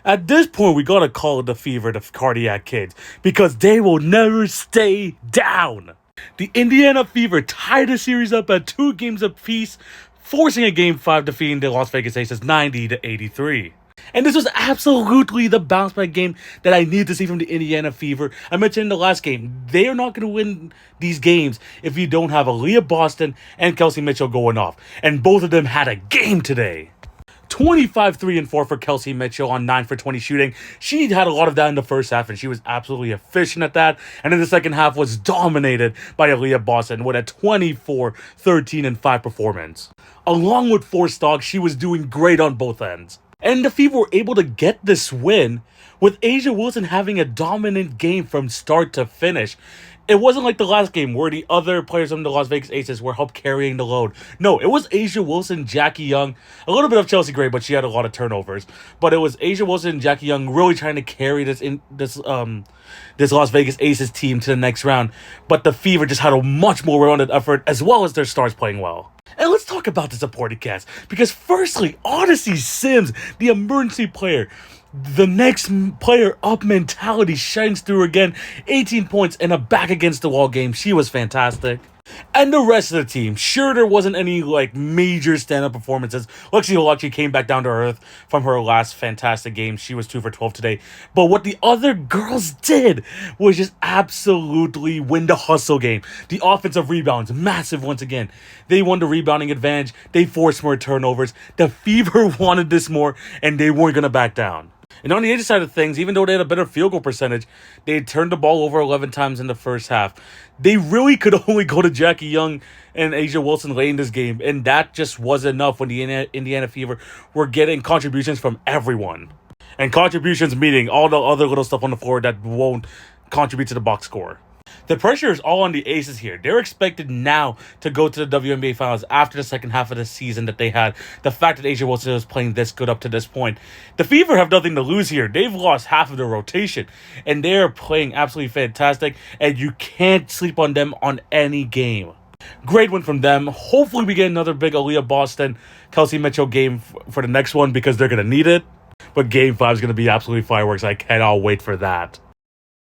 At this point, we gotta call the Fever the Cardiac Kids because they will never stay down. The Indiana Fever tied the series up at 2 games apiece, forcing a Game 5 defeating the Las Vegas Aces 90-83. And this was absolutely the bounce back game that I needed to see from the Indiana Fever. I mentioned in the last game, they are not going to win these games if you don't have Aaliyah Boston and Kelsey Mitchell going off. And both of them had a game today. 25, 3, and 4 for Kelsey Mitchell on 9 for 20 shooting. She had a lot of that in the first half, and she was absolutely efficient at that. And in the second half was dominated by Aaliyah Boston with a 24, 13, and 5 performance. Along with Force Dog, she was doing great on both ends. And the Fever were able to get this win with A'ja Wilson having a dominant game from start to finish. It wasn't like the last game where the other players from the Las Vegas Aces were help carrying the load. No, it was A'ja Wilson, Jackie Young, a little bit of Chelsea Gray, but she had a lot of turnovers. But it was A'ja Wilson and Jackie Young really trying to carry this Las Vegas Aces team to the next round. But the Fever just had a much more rounded effort as well as their stars playing well. And let's talk about the supporting cast, because firstly, Odyssey Sims, the emergency player, the next player up mentality shines through again. 18 points in a back against the wall game. She was fantastic. And the rest of the team, sure, there wasn't any major stand-up performances. Lexi Holachi came back down to earth from her last fantastic game. She was 2 for 12 today. But what the other girls did was just absolutely win the hustle game. The offensive rebounds, massive once again. They won the rebounding advantage. They forced more turnovers. The Fever wanted this more, and they weren't going to back down. And on the other side of things, even though they had a better field goal percentage, they had turned the ball over 11 times in the first half. They really could only go to Jackie Young and A'ja Wilson late in this game, and that just wasn't enough when the Indiana Fever were getting contributions from everyone. And contributions meaning all the other little stuff on the floor that won't contribute to the box score. The pressure is all on the Aces here. They're expected now to go to the WNBA Finals after the second half of the season that they had. The fact that A'ja Wilson was playing this good up to this point. The Fever have nothing to lose here. They've lost half of their rotation, and they're playing absolutely fantastic, and you can't sleep on them on any game. Great win from them. Hopefully we get another big Aaliyah Boston, Kelsey Mitchell game for the next one because they're going to need it. But Game 5 is going to be absolutely fireworks. I cannot wait for that.